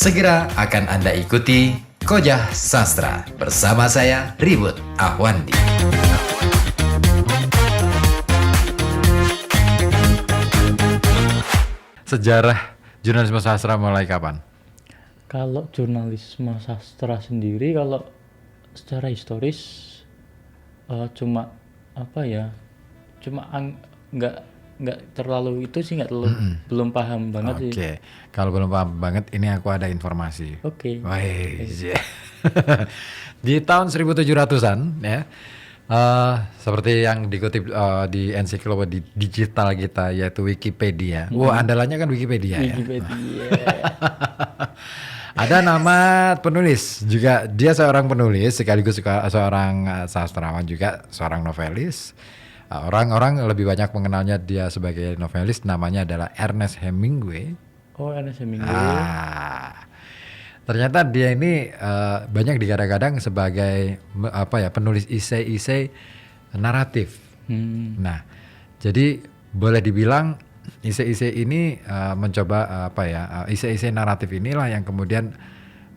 Segera akan Anda ikuti Kojah Sastra bersama saya Ribut Ahwandi. Sejarah jurnalisme sastra mulai kapan? Kalau jurnalisme sastra sendiri, kalau secara historis cuma apa ya, nggak terlalu itu sih, nggak terlalu belum paham banget sih. Oke, kalau belum paham banget, ini aku ada informasi. Oke. Wih, di tahun 1700-an ya, seperti yang dikutip di ensiklopedia digital kita yaitu Wikipedia. Wah, andalannya kan Wikipedia ya. Wikipedia. Ada nama penulis juga, dia seorang penulis sekaligus seorang sastrawan juga, seorang novelis. Orang-orang lebih banyak mengenalnya dia sebagai novelis, namanya adalah Ernest Hemingway. Oh, Ernest Hemingway. Ternyata dia ini banyak digadang-gadang sebagai penulis isai-isai naratif. Nah, jadi boleh dibilang isai-isai ini mencoba isai-isai naratif inilah yang kemudian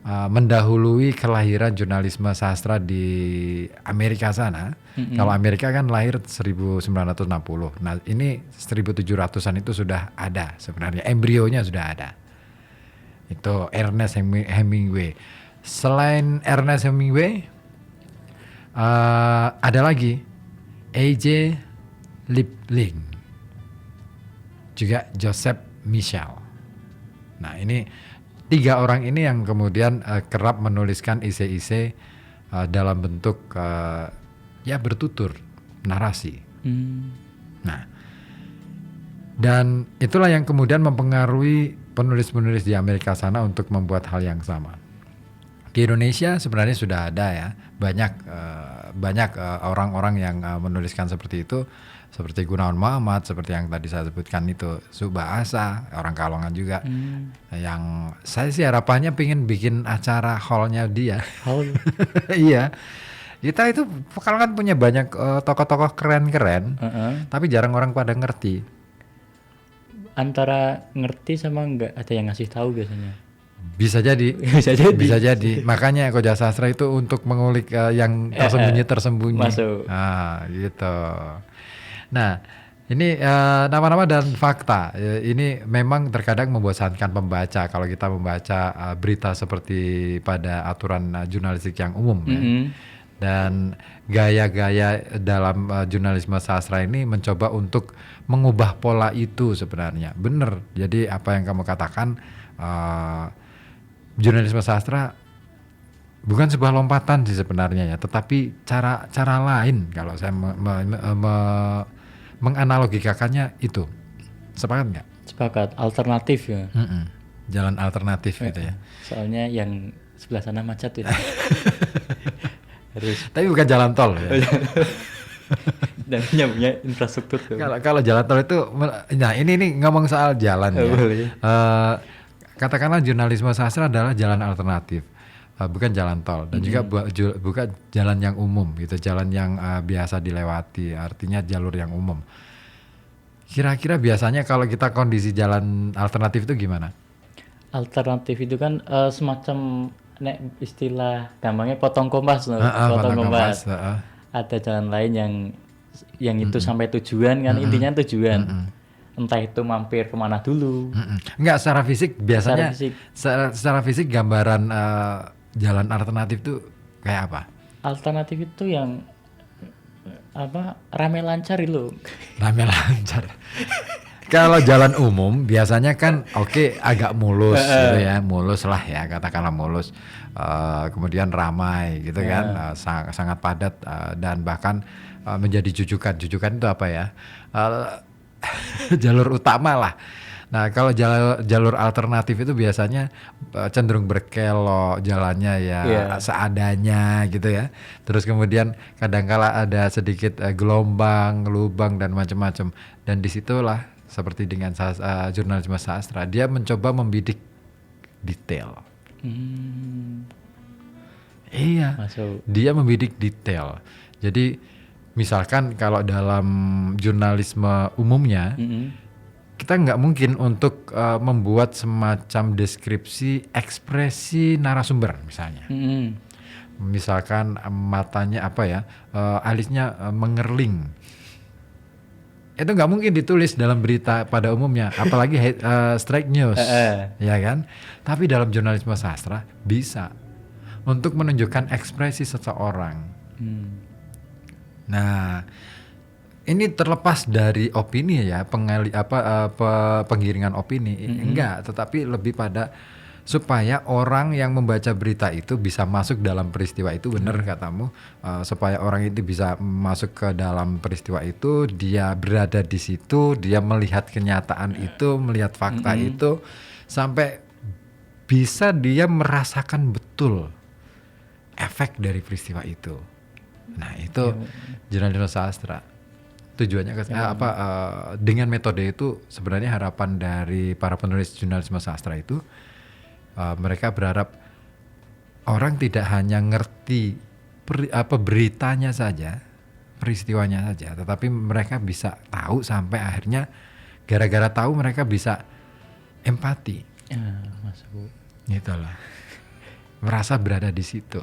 mendahului kelahiran jurnalisme sastra di Amerika sana. Kalau Amerika kan lahir 1960. Nah, ini 1700-an itu sudah ada sebenarnya, embrionya sudah ada. Itu Ernest Hemingway. Selain Ernest Hemingway, ada lagi A.J. Liebling, juga Joseph Michel. Nah, ini tiga orang ini yang kemudian kerap menuliskan isai-isai dalam bentuk bertutur narasi. Nah, dan itulah yang kemudian mempengaruhi penulis-penulis di Amerika sana untuk membuat hal yang sama. Di Indonesia sebenarnya sudah ada ya, banyak orang-orang yang menuliskan seperti itu, seperti Gunawan Muhammad, seperti yang tadi saya sebutkan itu, Subahasa, orang Kalongan juga. Yang saya sih harapannya pengen bikin acara hall-nya dia. Hall. Iya. Kita itu Pekalongan punya banyak tokoh-tokoh keren-keren, tapi jarang orang pada ngerti. Antara ngerti sama nggak ada yang ngasih tahu biasanya. Bisa jadi. Bisa jadi. Makanya Kojah Sastra itu untuk mengulik yang tersembunyi. Masuk. Gitu. Nah, ini nama-nama dan fakta. Ini memang terkadang membosankan pembaca kalau kita membaca berita seperti pada aturan jurnalistik yang umum. Ya. Dan gaya-gaya dalam jurnalisme sastra ini mencoba untuk mengubah pola itu sebenarnya. Benar. Jadi apa yang kamu katakan, jurnalisme sastra bukan sebuah lompatan sih sebenarnya ya, tetapi cara lain kalau saya menganalogikakannya itu. Sepakat nggak? Sepakat, alternatif ya. Jalan alternatif gitu ya. Soalnya yang sebelah sana macet itu. Tapi bukan jalan tol ya. Dan punya infrastruktur. Kalau jalan tol itu, nah ini ngomong soal jalan ya. Katakanlah jurnalisme sastra adalah jalan alternatif, bukan jalan tol, dan juga bukan jalan yang umum gitu, jalan yang biasa dilewati, artinya jalur yang umum. Kira-kira biasanya kalau kita kondisi jalan alternatif itu gimana? Alternatif itu kan semacam istilah gampangnya potong kompas loh. Potong kompas. Ada jalan lain yang itu sampai tujuan kan, intinya tujuan. Entah itu mampir kemana dulu. Enggak, secara fisik biasanya secara fisik gambaran jalan alternatif itu kayak apa? Alternatif itu yang rame lancar itu. Rame lancar. Kalau jalan umum biasanya kan agak mulus gitu ya, mulus lah ya, katakanlah mulus. Kemudian ramai gitu kan, sangat padat dan bahkan menjadi jujukan. Jujukan itu apa ya? Jalur utama lah. Nah, kalau jalur alternatif itu biasanya cenderung berkelok jalannya ya, seadanya gitu ya. Terus kemudian kadangkala ada sedikit gelombang, lubang dan macam-macam. Dan disitulah seperti dengan jurnalisme sastra, dia mencoba membidik detail. Iya, dia membidik detail. Jadi misalkan kalau dalam jurnalisme umumnya, kita nggak mungkin untuk membuat semacam deskripsi ekspresi narasumber misalnya. Misalkan matanya apa ya, alisnya mengerling. Itu nggak mungkin ditulis dalam berita pada umumnya, apalagi strike news, ya kan? Tapi dalam jurnalisme sastra bisa untuk menunjukkan ekspresi seseorang. Nah, ini terlepas dari opini ya, penggiringan opini, enggak, tetapi lebih pada supaya orang yang membaca berita itu bisa masuk dalam peristiwa itu, benar katamu, supaya orang itu bisa masuk ke dalam peristiwa itu, dia berada di situ, dia melihat kenyataan itu, melihat fakta itu, sampai bisa dia merasakan betul efek dari peristiwa itu. Nah itu jurnalisme sastra. Tujuannya dengan metode itu sebenarnya harapan dari para penulis jurnalisme sastra itu, mereka berharap orang tidak hanya ngerti beritanya saja, peristiwanya saja, tetapi mereka bisa tahu sampai akhirnya gara-gara tahu mereka bisa empati. Masuk. Gitulah. Merasa berada di situ.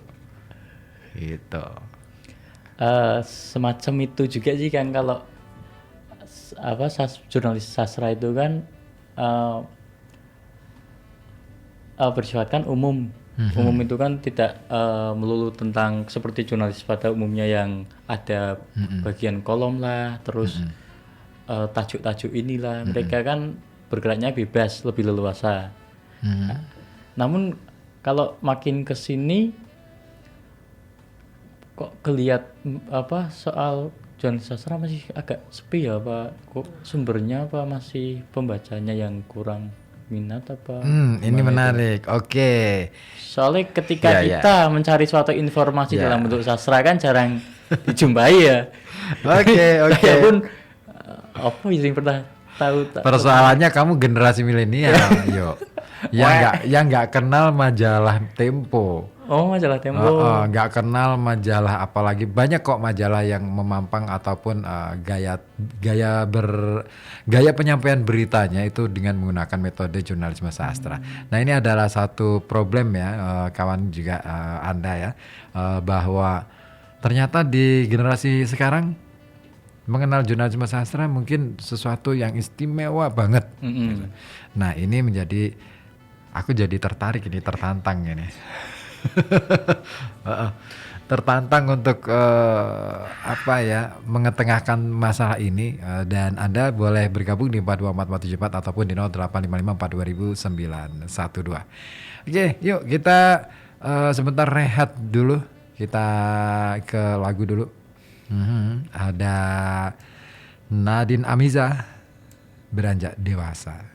Gitu. Semacam itu juga sih kan, kalau jurnalis sastra itu kan bersifatkan umum. Umum itu kan tidak melulu tentang seperti jurnalis pada umumnya yang ada bagian kolom lah, terus tajuk-tajuk inilah. Mereka kan bergeraknya bebas, lebih leluasa. Namun kalau makin kesini kok kelihat soal jurnalis sastra masih agak sepi ya, kok sumbernya masih pembacanya yang kurang minat ini menarik. Oke. Soalnya ketika kita mencari suatu informasi dalam bentuk sastra kan jarang dijumpai ya. Oke. Pun apa yang pernah tahu? Persoalannya kamu generasi milenial, yo. Yang nggak kenal majalah Tempo. Oh, majalah Tempo. Nggak kenal majalah, apalagi banyak kok majalah yang memampang ataupun gaya penyampaian beritanya itu dengan menggunakan metode jurnalisme sastra. Nah ini adalah satu problem ya, kawan juga Anda ya, bahwa ternyata di generasi sekarang mengenal jurnalisme sastra mungkin sesuatu yang istimewa banget. Gitu. Nah ini menjadi, aku jadi tertarik ini, tertantang ini. Tertantang untuk mengetengahkan masalah ini, dan Anda boleh bergabung di 4244744 ataupun di 0855420912. Oke, yuk kita sebentar rehat dulu, kita ke lagu dulu. Ada Nadine Amiza, Beranjak Dewasa.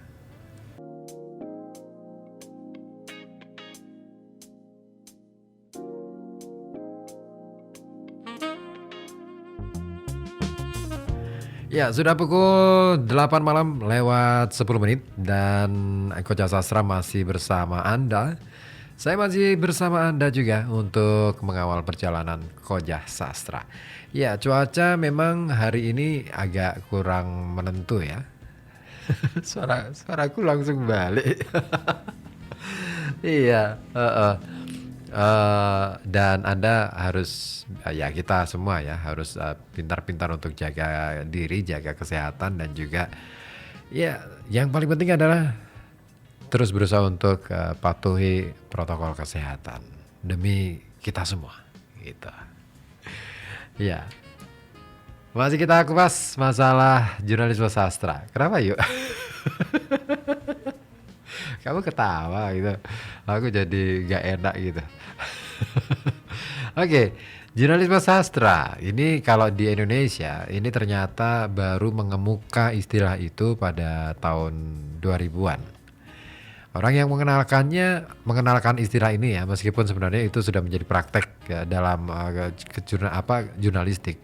Ya, sudah pukul 8 malam lewat 10 menit dan Koja Sastra masih bersama Anda. Saya masih bersama Anda juga untuk mengawal perjalanan Koja Sastra. Ya, cuaca memang hari ini agak kurang menentu ya. Suaraku langsung balik. Iya, dan Anda harus, ya kita semua ya harus pintar-pintar untuk jaga diri, jaga kesehatan, dan juga ya yang paling penting adalah terus berusaha untuk patuhi protokol kesehatan demi kita semua gitu. Ya, masih kita kupas masalah jurnalisme sastra. Kenapa yuk? Kamu ketawa gitu, aku jadi gak enak gitu. Oke, jurnalisme sastra ini kalau di Indonesia ini ternyata baru mengemuka istilah itu pada tahun 2000-an. Orang yang mengenalkan istilah ini ya, meskipun sebenarnya itu sudah menjadi praktek ya, dalam jurnalistik.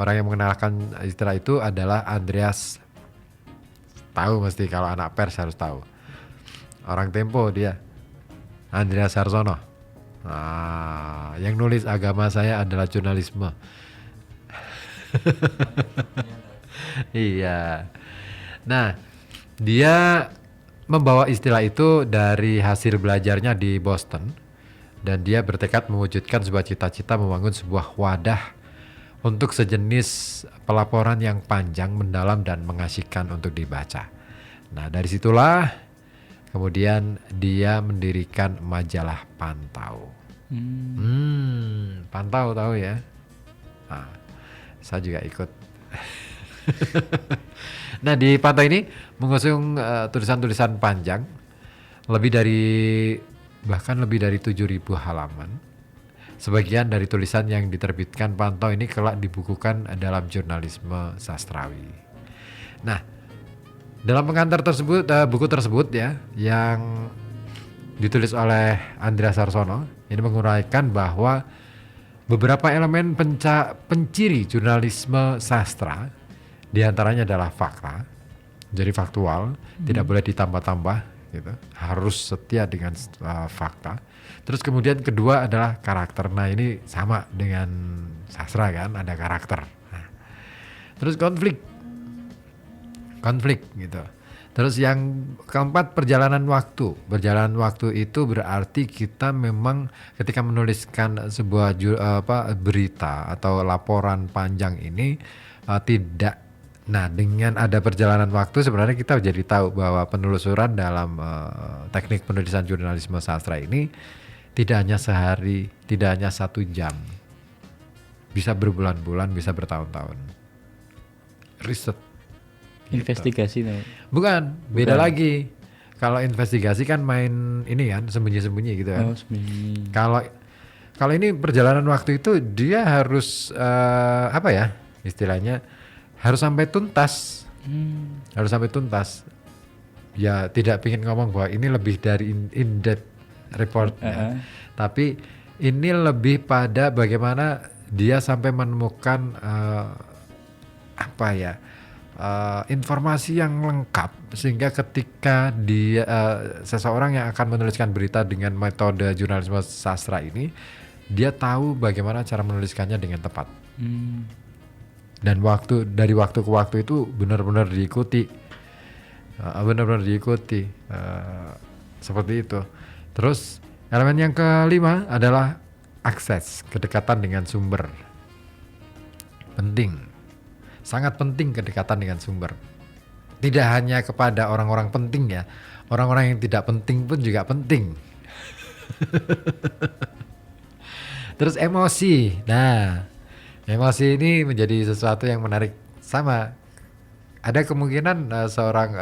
Orang yang mengenalkan istilah itu adalah Andreas. Tahu mesti, kalau anak pers harus tahu. Orang Tempo dia, Andreas Harsono. Yang nulis agama saya adalah jurnalisme. Iya. Nah, Dia membawa istilah itu dari hasil belajarnya di Boston, dan dia bertekad mewujudkan sebuah cita-cita membangun sebuah wadah untuk sejenis pelaporan yang panjang, mendalam, dan mengasihkan untuk dibaca. Nah, dari situlah kemudian dia mendirikan majalah Pantau. Pantau tahu ya? Nah, saya juga ikut. Nah, di Pantau ini mengusung tulisan-tulisan panjang bahkan lebih dari 7.000 halaman. Sebagian dari tulisan yang diterbitkan Pantau ini kelak dibukukan dalam jurnalisme sastrawi. Nah, dalam pengantar tersebut, buku tersebut ya, yang ditulis oleh Andreas Sarsono, ini menguraikan bahwa beberapa elemen penciri jurnalisme sastra, diantaranya adalah fakta, jadi faktual, tidak boleh ditambah-tambah, gitu, harus setia dengan fakta. Terus kemudian kedua adalah karakter. Nah, ini sama dengan sastra kan, ada karakter. Nah, terus konflik gitu. Terus yang keempat perjalanan waktu. Perjalanan waktu itu berarti kita memang ketika menuliskan sebuah berita atau laporan panjang ini tidak. Nah, dengan ada perjalanan waktu sebenarnya kita jadi tahu bahwa penelusuran dalam teknik penulisan jurnalisme sastra ini tidak hanya sehari, tidak hanya 1 jam. Bisa berbulan-bulan, bisa bertahun-tahun. Riset. Investigasi tuh. Bukan, beda lagi. Kalau investigasi kan main ini kan, sembunyi-sembunyi gitu kan. Oh, sembunyi. Kalau ini perjalanan waktu itu dia harus istilahnya harus sampai tuntas. Harus sampai tuntas. Ya tidak ingin ngomong bahwa ini lebih dari in-depth report, tapi ini lebih pada bagaimana dia sampai menemukan informasi yang lengkap sehingga ketika dia seseorang yang akan menuliskan berita dengan metode jurnalisme sastra ini, dia tahu bagaimana cara menuliskannya dengan tepat. Dan dari waktu ke waktu itu benar-benar diikuti, seperti itu. Terus elemen yang kelima adalah akses, kedekatan dengan sumber. Penting. Sangat penting kedekatan dengan sumber. Tidak hanya kepada orang-orang penting ya, orang-orang yang tidak penting pun juga penting. Terus emosi. Nah, emosi ini menjadi sesuatu yang menarik. Sama, ada kemungkinan seorang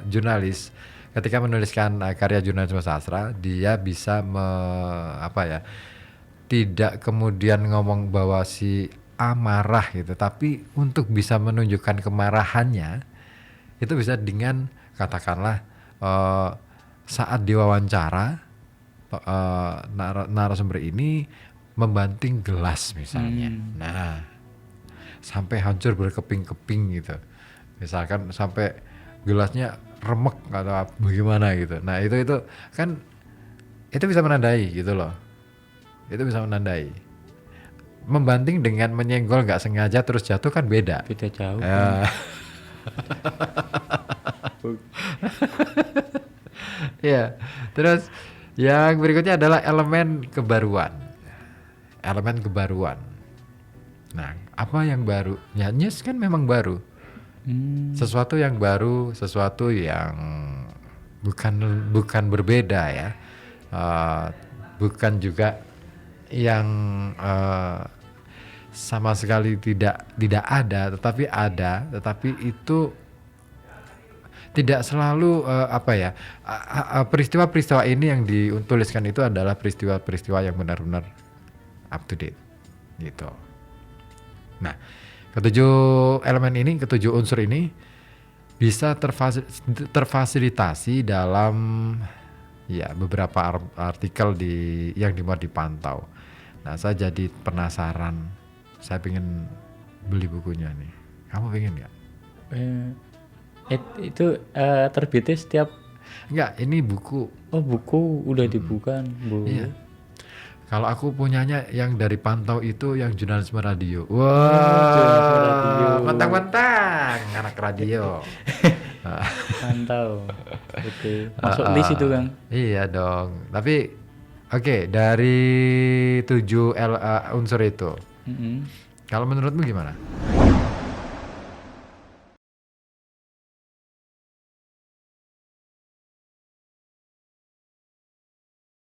jurnalis ketika menuliskan karya jurnalisme sastra, dia bisa tidak kemudian ngomong bahwa si amarah gitu, tapi untuk bisa menunjukkan kemarahannya itu bisa dengan katakanlah saat diwawancara narasumber ini membanting gelas misalnya, nah sampai hancur berkeping-keping gitu, misalkan sampai gelasnya remek atau bagaimana gitu. Nah itu kan itu bisa menandai gitu loh, itu bisa menandai. Membanting dengan menyenggol nggak sengaja terus jatuh kan beda jauh. Ya, terus yang berikutnya adalah elemen kebaruan. Nah, apa yang baru? Ya, news kan memang baru. Sesuatu yang baru, sesuatu yang bukan berbeda ya, bukan juga yang sama sekali tidak ada, tetapi itu tidak selalu peristiwa-peristiwa ini yang dituliskan itu adalah peristiwa-peristiwa yang benar-benar up to date gitu. Nah, ketujuh unsur ini bisa terfasilitasi dalam beberapa artikel yang dimuat di Pantau. Nah, saya jadi penasaran. Saya pengen beli bukunya nih. Kamu pengen nggak? Itu terbitnya setiap? Enggak, ini buku. Oh, buku udah dibuka. Iya. Kalau aku punyanya yang dari Pantau itu yang jurnalisme radio. Wah, wow, mentang-mentang anak radio. Mantau. Oke. Masuk list itu Kang. Iya dong. Tapi oke, dari 7 unsur itu, Mm-mm. kalau menurutmu gimana?